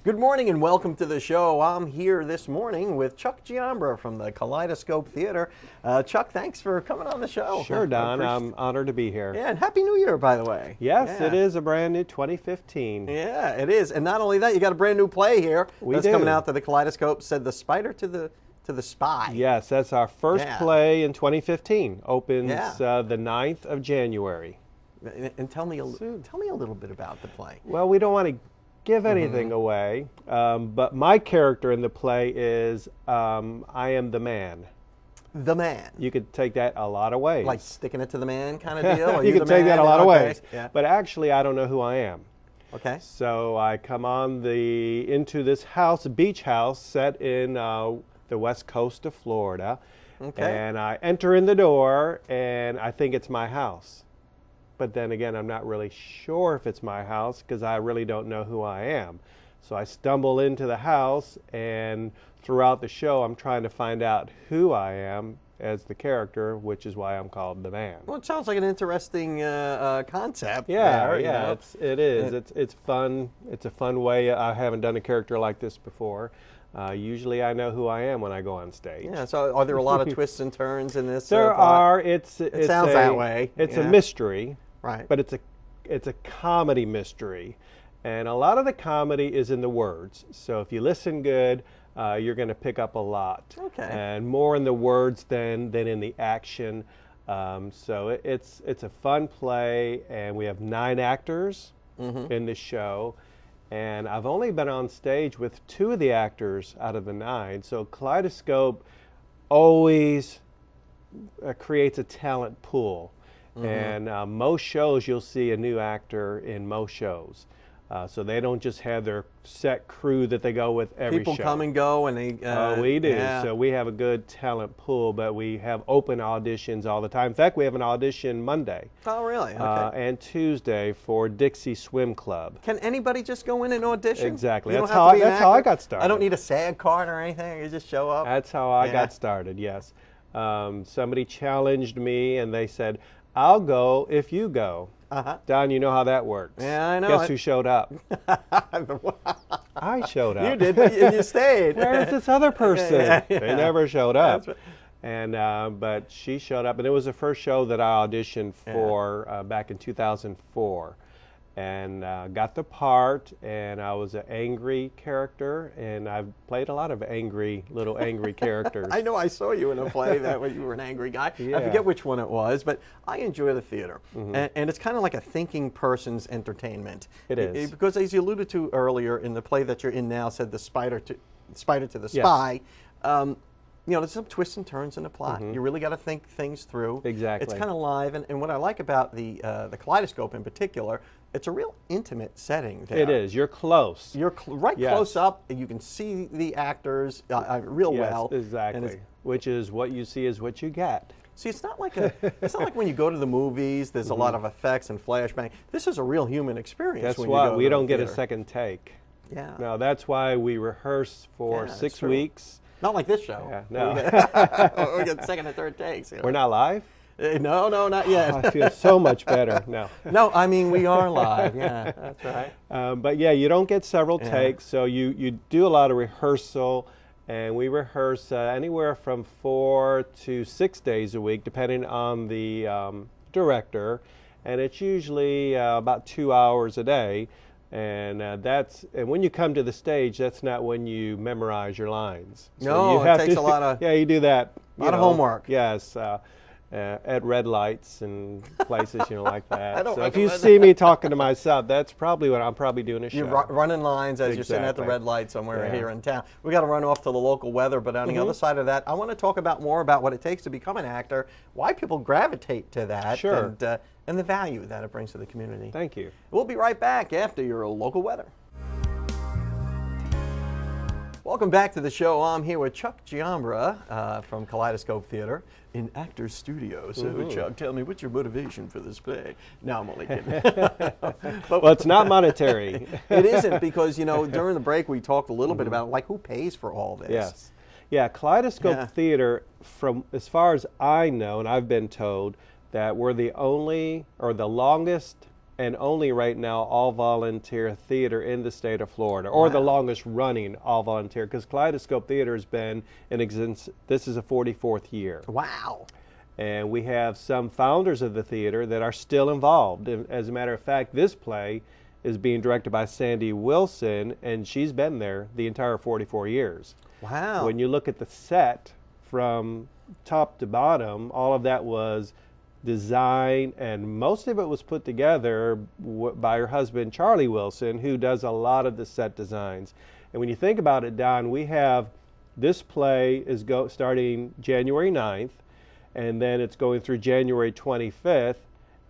Good morning and welcome to the show. I'm here this morning with Chuck Giambra from the Kaleidoscope Theater. Chuck, thanks for coming on the show. Sure, Don. I'm honored to be here. Yeah, and Happy New Year, by the way. Yes, It is a brand new 2015. Yeah, it is. And not only that, you got a brand new play here. That's coming out to the Kaleidoscope. Said the spider to the spy. Yes, that's our first play in 2015. Opens the 9th of January. And tell me a little bit about the play. Well, we don't want to give anything away, but my character in the play is I am the man. The man. You could take that a lot of ways. Like sticking it to the man kind of deal? You could take that a lot of ways. Yeah. But actually, I don't know who I am. Okay. So I come on into this house, a beach house set in the west coast of Florida. Okay. And I enter in the door, and I think it's my house. But then again, I'm not really sure if it's my house because I really don't know who I am. So I stumble into the house, and throughout the show, I'm trying to find out who I am as the character, which is why I'm called the man. Well, it sounds like an interesting concept. Yeah, you know? it is. It's fun. It's a fun way. I haven't done a character like this before. Usually I know who I am when I go on stage. Yeah, so are there a lot of twists and turns in this? There are. It sounds that way. It's a mystery. Right. But it's a comedy mystery. And a lot of the comedy is in the words. So if you listen good, you're going to pick up a lot. Okay. And more in the words than in the action. So it's a fun play, and we have 9 actors in the show. And I've only been on stage with 2 of the actors out of the 9. So Kaleidoscope always creates a talent pool. And most shows, you'll see a new actor in most shows. So they don't just have their set crew that they go with every show. People come and go, and they... we do. Yeah. So we have a good talent pool, but we have open auditions all the time. In fact, we have an audition Monday. Oh, really? Okay. And Tuesday for Dixie Swim Club. Can anybody just go in and audition? Exactly. You That's don't have to be an how I actor? got started. I don't need a SAG card or anything. You just show up. That's how I got started, yes. Somebody challenged me, and they said, I'll go if you go. Don, you know how that works. Yeah, I know. Guess who showed up? I showed up. You did, but you stayed. Where's this other person? Yeah. They never showed up. Right. And but she showed up, and it was the first show that I auditioned for back in 2004. And got the part, and I was an angry character, and I've played a lot of little angry characters. I know I saw you in a play that way you were an angry guy. Yeah. I forget which one it was, but I enjoy the theater. And it's kind of like a thinking person's entertainment. It is. Because as you alluded to earlier in the play that you're in now, said the spider to the spy. You know, there's some twists and turns in the plot. You really got to think things through. Exactly. It's kind of live, and what I like about the Kaleidoscope in particular, it's a real intimate setting there. It is. You're close. You're close up, and you can see the actors real well. Exactly. Which is what you see is what you get. See, it's not like when you go to the movies. There's a lot of effects and flashbang. This is a real human experience. That's when why you go we to don't the get a theater. second take. Yeah. No, that's why we rehearse for Yeah, 6 true. weeks. Not like this show. Yeah, no. We get second and third takes. You know. We're not live? No, not yet. I feel so much better. No. No, I mean we are live. Yeah, that's right. But yeah, you don't get several takes, so you do a lot of rehearsal, and we rehearse anywhere from 4 to 6 days a week, depending on the director, and it's usually about 2 hours a day. And and when you come to the stage, that's not when you memorize your lines. So No, you it have takes to, a lot of you do that. A lot of homework. Yes, at red lights and places, like that. I don't So if you recommend see me talking to myself, that's probably what I'm probably doing a show. You're running lines as you're sitting at the Exactly. red light somewhere Yeah. here in town. We got to run off to the local weather, but on the other side of that, I want to talk more about what it takes to become an actor, why people gravitate to that, Sure. and the value that it brings to the community. Thank you. We'll be right back after your local weather. Welcome back to the show. I'm here with Chuck Giambra from Kaleidoscope Theater in Actors Studio. So, Chuck, tell me, what's your motivation for this play? No, I'm only kidding. Well, it's not monetary. It isn't, because, during the break we talked a little bit about, like, who pays for all this? Yes. Yeah, Kaleidoscope Theater, from as far as I know, and I've been told, that we're the only or the longest and only right now all-volunteer theater in the state of Florida, or the longest running all-volunteer, because Kaleidoscope Theater has been in existence, this is a 44th year. Wow. And we have some founders of the theater that are still involved. And as a matter of fact, this play is being directed by Sandy Wilson, and she's been there the entire 44 years. Wow. When you look at the set from top to bottom, all of that was designed, and most of it was put together by her husband, Charlie Wilson, who does a lot of the set designs. And when you think about it, Don, we have this play is starting January 9th, and then it's going through January 25th,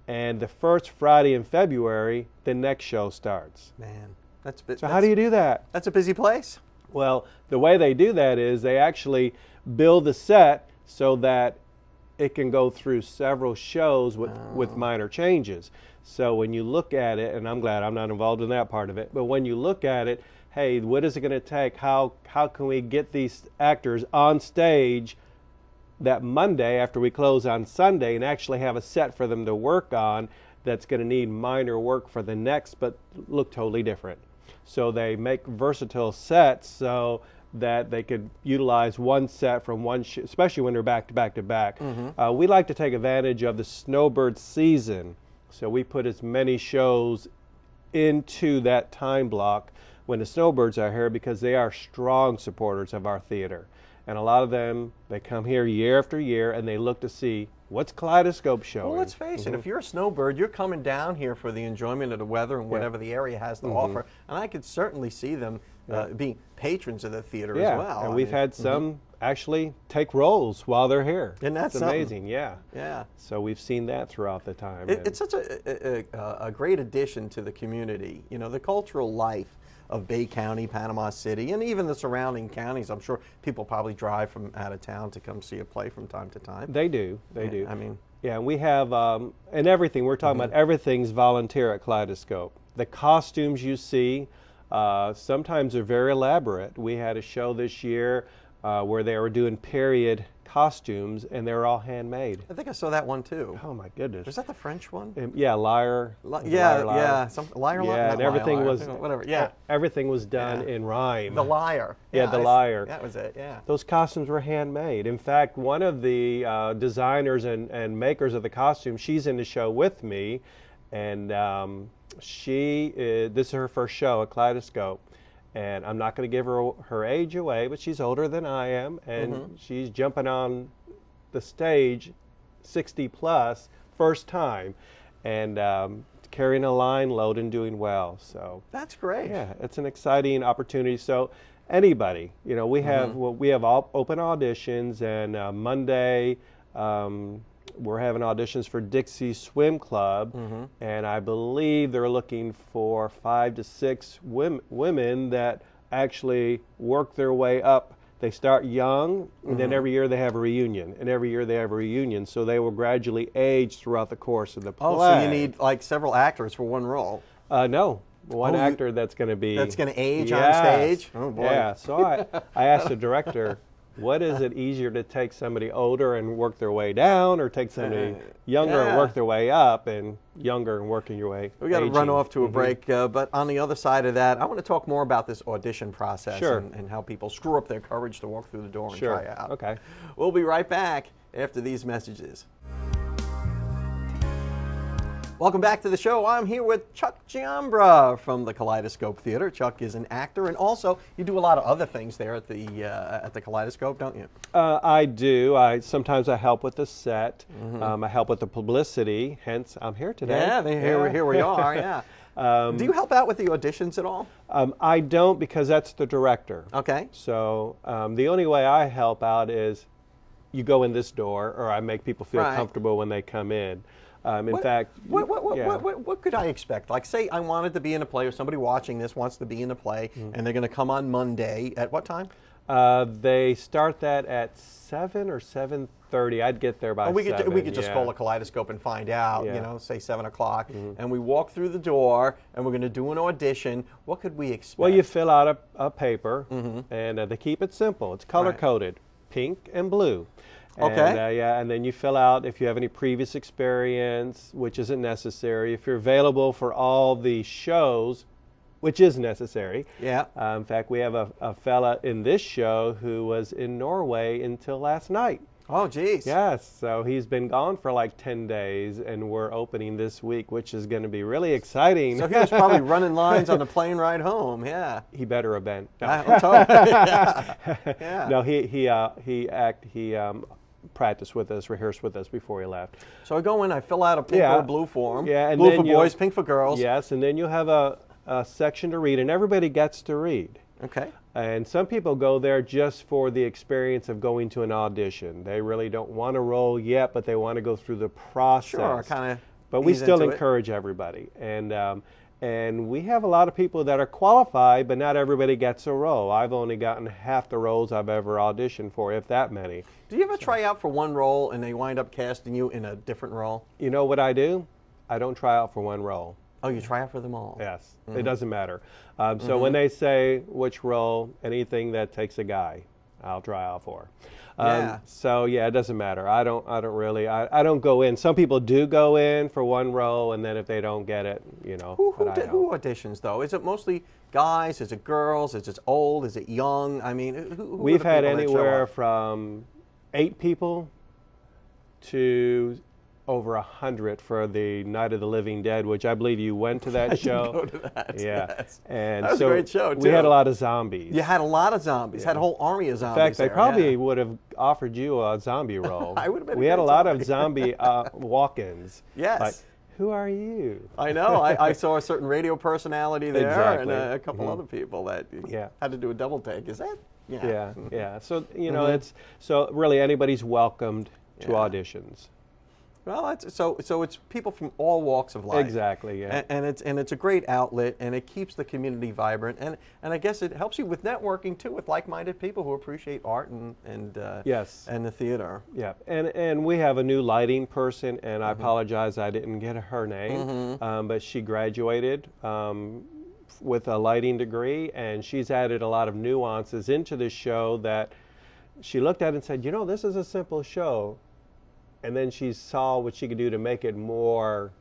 and the first Friday in February, the next show starts. Man, so how do you do that? That's a busy place. Well, the way they do that is they actually build the set so that it can go through several shows with minor changes. So when you look at it, and I'm glad I'm not involved in that part of it, but when you look at it, hey, what is it going to take? How can we get these actors on stage that Monday after we close on Sunday and actually have a set for them to work on that's going to need minor work for the next but look totally different. So they make versatile sets so that they could utilize one set from one especially when they're back to back to back. We like to take advantage of the snowbird season, so we put as many shows into that time block when the snowbirds are here, because they are strong supporters of our theater. And a lot of them, they come here year after year and they look to see what's Kaleidoscope showing. Well, let's face it, if you're a snowbird, you're coming down here for the enjoyment of the weather and whatever the area has to offer. And I could certainly see them being patrons of the theater as well. And we've had some actually take roles while they're here. And that's amazing, Yeah. So we've seen that throughout the time. It's such a great addition to the community. You know, the cultural life of Bay County, Panama City, and even the surrounding counties. I'm sure people probably drive from out of town to come see a play from time to time. They do. They do. I mean, yeah, and we have, and everything, we're talking about everything's volunteer at Kaleidoscope. The costumes you see, sometimes are very elaborate. We had a show this year where they were doing period costumes, and they were all handmade. I think I saw that one too. Oh my goodness! Was that the French one? Yeah, Liar. Liar. Yeah, and everything was whatever. Yeah, everything was done in rhyme. The Liar. Yeah, the Liar. That was it. Yeah. Those costumes were handmade. In fact, one of the designers and makers of the costume, she's in the show with me, and this is her first show at Kaleidoscope. And I'm not going to give her age away, but she's older than I am, and she's jumping on the stage 60 plus, first time, and carrying a line load and doing well. So that's great. Yeah, it's an exciting opportunity. So anybody, you know, we have all open auditions, and Monday we're having auditions for Dixie Swim Club, and I believe they're looking for 5 to 6 women that actually work their way up. They start young, and then every year they have a reunion, and every year they have a reunion, so they will gradually age throughout the course of the play. Oh, so you need like several actors for one role? No. One actor that's going to be... That's going to age on stage? Oh, boy. Yeah, so I asked the director, what is it easier to take somebody older and work their way down, or take somebody younger and work their way up, and younger and working your way We got to run off to a break, but on the other side of that, I want to talk more about this audition process and how people screw up their courage to walk through the door and try out. Okay. We'll be right back after these messages. Welcome back to the show. I'm here with Chuck Giambra from the Kaleidoscope Theater. Chuck is an actor, and also you do a lot of other things there at the Kaleidoscope, don't you? I do. Sometimes I help with the set. I help with the publicity. Hence, I'm here today. Yeah, here we are. Yeah. Do you help out with the auditions at all? I don't, because that's the director. Okay. So the only way I help out is you go in this door, or I make people feel comfortable when they come in. What could I expect? Like, say I wanted to be in a play, or somebody watching this wants to be in a play, and they're going to come on Monday. At what time? They start that at 7 or 7:30. I'd get there by 7. We could just call a Kaleidoscope and find out, you know, say 7 o'clock, and we walk through the door, and we're going to do an audition. What could we expect? Well, you fill out a paper, and they keep it simple. It's color-coded, pink and blue. And, and then you fill out if you have any previous experience, which isn't necessary. If you're available for all the shows, which is necessary. Yeah. In fact, we have a fella in this show who was in Norway until last night. Oh, geez. Yes, so he's been gone for like 10 days, and we're opening this week, which is going to be really exciting. So he was probably running lines on the plane ride home, yeah. He better have been. No, Yeah. no he practiced with us, rehearsed with us before he left. So I go in, I fill out a pink or blue form. Yeah, and blue then for boys, pink for girls. Yes, and then you have a section to read, and everybody gets to read. Okay. And some people go there just for the experience of going to an audition. They really don't want to roll yet, but they want to go through the process. Sure, kind of. But we still encourage everybody. And we have a lot of people that are qualified, but not everybody gets a role. I've only gotten half the roles I've ever auditioned for, if that many. Do you ever try out for one role and they wind up casting you in a different role? You know what I do? I don't try out for one role. Oh, you try out for them all? Yes, it doesn't matter. So when they say which role, anything that takes a guy, I'll try out for. So yeah, it doesn't matter. I don't go in. Some people do go in for one role, and then if they don't get it, you know. Who auditions though? Is it mostly guys? Is it girls? Is it old? Is it young? I mean, who we've had anywhere from 8 people to over 100 for the Night of the Living Dead, which I believe you went to that show. Go to that. Yeah, Yes. and that was so a great show too. We had a lot of zombies. You had a lot of zombies. Had a whole army of zombies. In fact, they there, probably would have offered you a zombie role. I would have been. We had a lot of zombie walk-ins. Yes. Like, who are you? I know. I saw a certain radio personality there, Exactly. and a couple other people that had to do a double take. Is that? Yeah. So you know, it's really anybody's welcomed to auditions. Well, so it's people from all walks of life. Exactly, yeah. And it's a great outlet, and it keeps the community vibrant, and I guess it helps you with networking too, with like-minded people who appreciate art and the theater. Yeah, and we have a new lighting person, and I apologize I didn't get her name, but she graduated with a lighting degree, and she's added a lot of nuances into the show that she looked at and said, you know, this is a simple show. And then she saw what she could do to make it more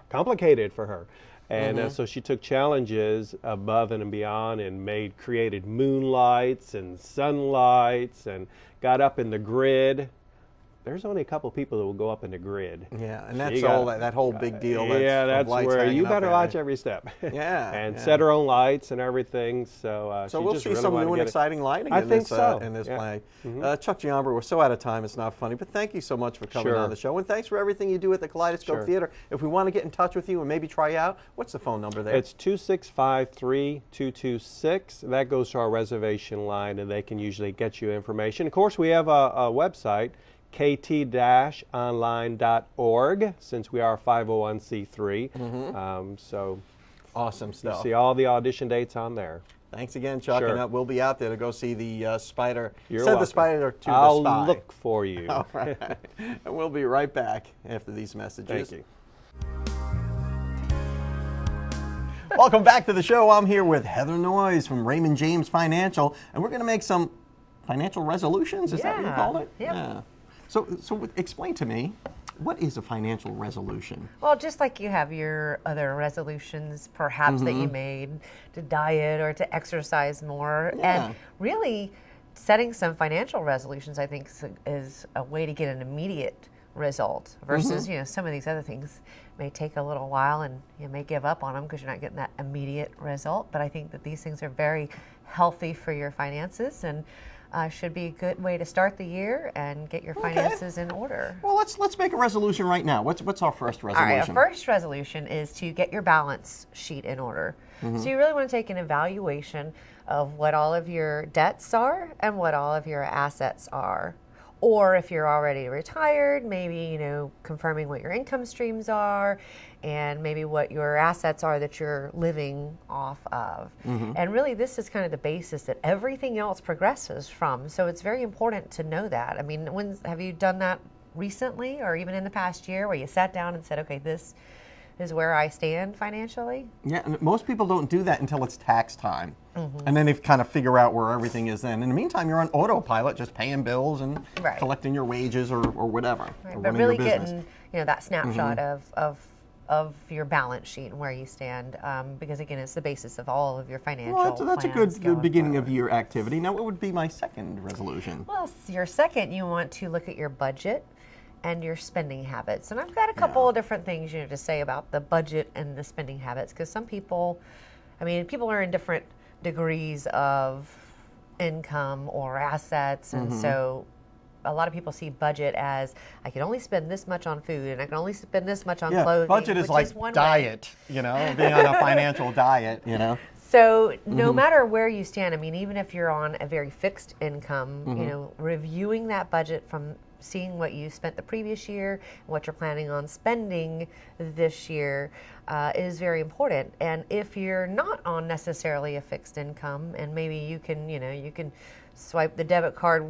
complicated for her. And so she took challenges above and beyond and created moonlights and sunlights and got up in the grid. There's only a couple people that will go up in the grid. Yeah, and that's that whole big deal. That's where you better watch every step. And set her own lights and everything. So we'll see some new and exciting lighting in this play. Chuck Giambra, we're so out of time, it's not funny, but thank you so much for coming on the show, and thanks for everything you do at the Kaleidoscope Theater. If we want to get in touch with you and maybe try out, what's the phone number there? It's 265-3226. That goes to our reservation line, and they can usually get you information. Of course, we have a website, kt-online.org, since we are 501c3. So awesome stuff. You see all the audition dates on there. Thanks again, Chuck, and we'll be out there to go see the Spider. You're welcome. The Spider to I'll the Spy. look for you. All right. And we'll be right back after these messages. Thank you. Welcome back to the show. I'm here with Heather Noyes from Raymond James Financial, and we're going to make some financial resolutions. Is that what you call it? Yep. Yeah. So explain to me, what is a financial resolution? Well, just like you have your other resolutions, perhaps that you made to diet or to exercise more, and really setting some financial resolutions, I think, is a way to get an immediate result versus some of these other things may take a little while and you may give up on them because you're not getting that immediate result. But I think that these things are very healthy for your finances and should be a good way to start the year and get your finances in order. Well, let's make a resolution right now. What's our first resolution? All right, our first resolution is to get your balance sheet in order. So you really want to take an evaluation of what all of your debts are and what all of your assets are. Or if you're already retired, maybe, confirming what your income streams are and maybe what your assets are that you're living off of. And really, this is kind of the basis that everything else progresses from. So it's very important to know that. I mean, have you done that recently or even in the past year where you sat down and said, okay, this is where I stand financially. Yeah, and most people don't do that until it's tax time. And then they kind of figure out where everything is then. In the meantime, you're on autopilot, just paying bills and collecting your wages or whatever. Right. Or But running really your business. getting, that snapshot of your balance sheet and where you stand, because again, it's the basis of all of your financial Well, that's a plans good going beginning forward. of year activity. Now, what would be my second resolution? Well, your second, you want to look at your budget and your spending habits. And I've got a couple of different things to say about the budget and the spending habits, because some people, people are in different degrees of income or assets, and so a lot of people see budget as I can only spend this much on food and I can only spend this much on clothing. Budget is like one diet, being on a financial diet, So no matter where you stand, even if you're on a very fixed income, reviewing that budget from seeing what you spent the previous year, what you're planning on spending this year is very important. And if you're not on necessarily a fixed income, and maybe you can, you can swipe the debit card,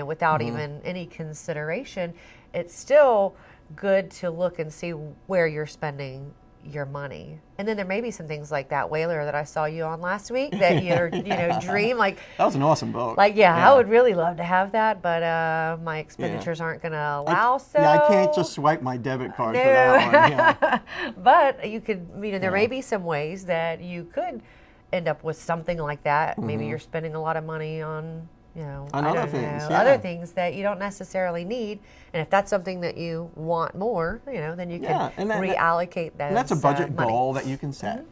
without even any consideration, it's still good to look and see where you're spending your money. And then there may be some things like that whaler that I saw you on last week that you're, dream like. That was an awesome boat. I would really love to have that, but my expenditures aren't going to allow. I can't just swipe my debit card for that one. Yeah. But you could, there may be some ways that you could end up with something like that. Maybe you're spending a lot of money on, other things, other things that you don't necessarily need. And if that's something that you want more, then you can reallocate those. And that's a budget money. goal that you can set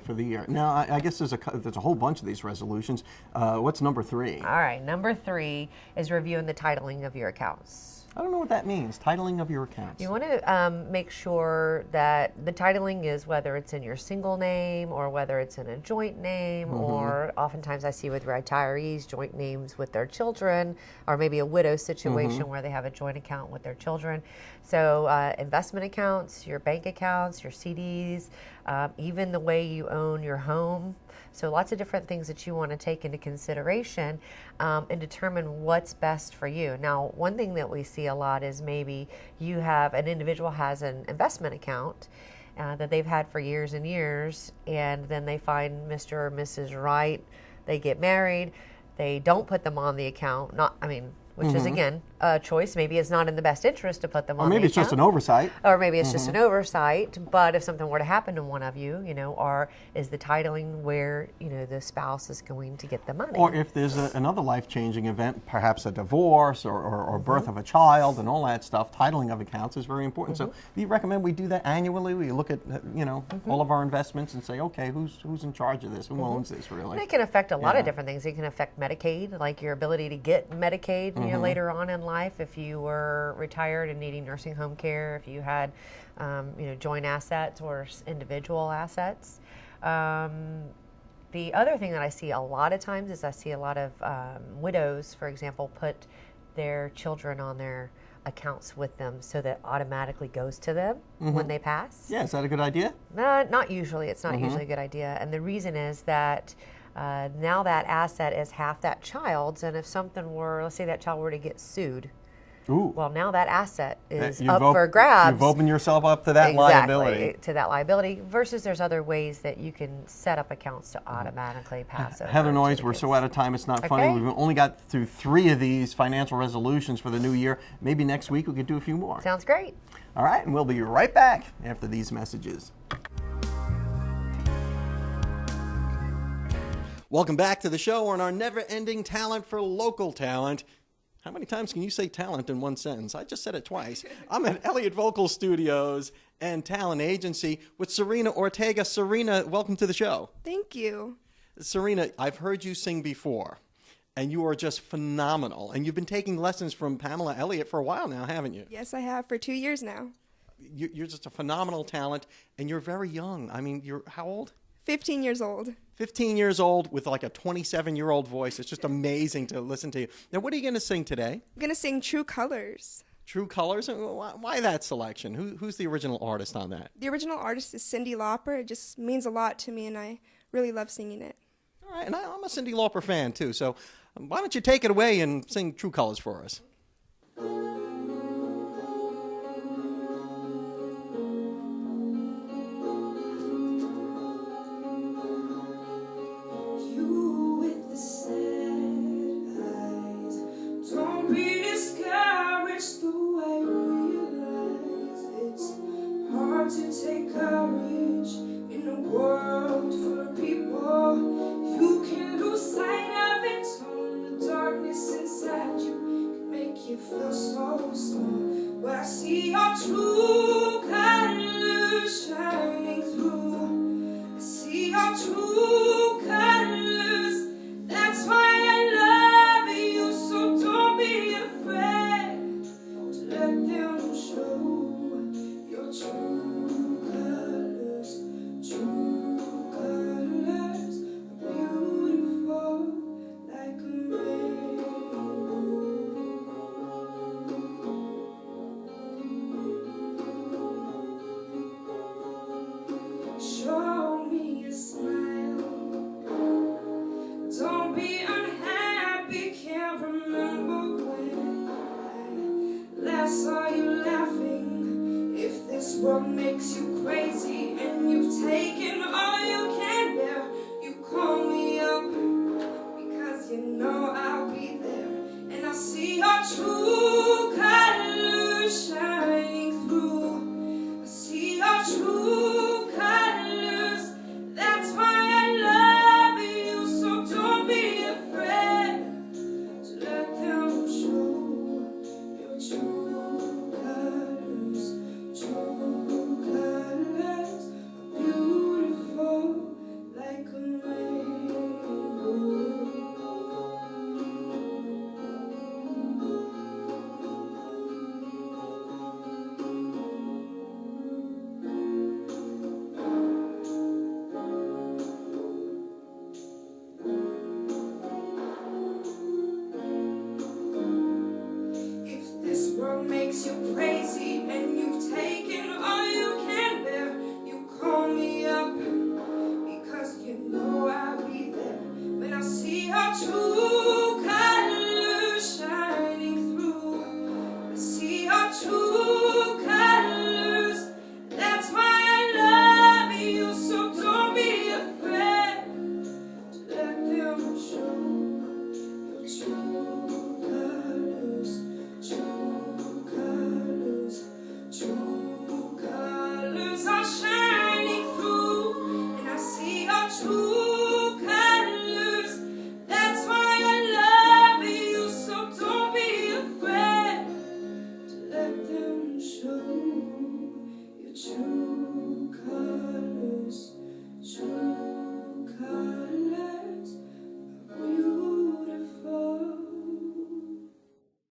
for the year. Now, I guess there's a whole bunch of these resolutions. What's number 3? All right, number 3 is reviewing the titling of your accounts. I don't know what that means, titling of your accounts. You want to make sure that the titling is whether it's in your single name or whether it's in a joint name, or oftentimes I see with retirees joint names with their children, or maybe a widow situation where they have a joint account with their children. So investment accounts, your bank accounts, your CDs, even the way you own your home. So lots of different things that you want to take into consideration and determine what's best for you. Now, one thing that we see a lot is maybe an individual has an investment account that they've had for years and years, and then they find Mr. or Mrs. Right, they get married, they don't put them on the account, which is, again, a choice. Maybe it's not in the best interest to put them on the account. Or maybe it's just an oversight. Or maybe it's just an oversight. But if something were to happen to one of you, or is the titling where, the spouse is going to get the money. Or if there's another life-changing event, perhaps a divorce or birth of a child and all that stuff, titling of accounts is very important. So we recommend we do that annually. We look at, all of our investments and say, okay, who's in charge of this? Who owns this, really? And it can affect a lot of different things. It can affect Medicaid, like your ability to get Medicaid, later on in life, if you were retired and needing nursing home care, if you had, joint assets or individual assets. The other thing that I see a lot of times is I see a lot of widows, for example, put their children on their accounts with them so that automatically goes to them when they pass. Yeah, is that a good idea? Not usually. It's not usually a good idea. And the reason is that now that asset is half that child's, and if something were, let's say that child were to get sued, well, now that asset is up for grabs. You've opened yourself up to that liability. To that liability, versus there's other ways that you can set up accounts to automatically pass over. Heather Noyes, we're so out of time, it's not funny. We've only got through 3 of these financial resolutions for the new year. Maybe next week we could do a few more. Sounds great. All right, and we'll be right back after these messages. Welcome back to the show on our never-ending talent for local talent. How many times can you say talent in one sentence? I just said it twice. I'm at Elliott Vocal Studios and Talent Agency with Serena Ortega. Serena, welcome to the show. Thank you. Serena, I've heard you sing before, and you are just phenomenal. And you've been taking lessons from Pamela Elliott for a while now, haven't you? Yes, I have, for 2 years now. You're just a phenomenal talent, and you're very young. You're how old? 15 years old. 15 years old with like a 27-year-old voice. It's just amazing to listen to you. Now, what are you going to sing today? I'm going to sing True Colors. True Colors? Why that selection? Who's the original artist on that? The original artist is Cyndi Lauper. It just means a lot to me, and I really love singing it. All right, and I'm a Cyndi Lauper fan, too. So why don't you take it away and sing True Colors for us? snowstorm, but I see your true colors shining through. I see your true colors. That's why I love you. So don't be afraid to let them show your true colors. True colors are beautiful like a rainbow. Show me a smile. Don't be unhappy. Can't remember when I last saw you laughing. If this world makes you crazy and you've taken all you can bear, you call me up because you know I'll be there. And I see your true colors shining through. I see your true colors. That's why I love you. So don't be afraid to let them show your true colors. True colors are beautiful like a rainbow. If this world makes you crazy and you've taken all you can bear, you call me up because you know I'll be there. When I see your true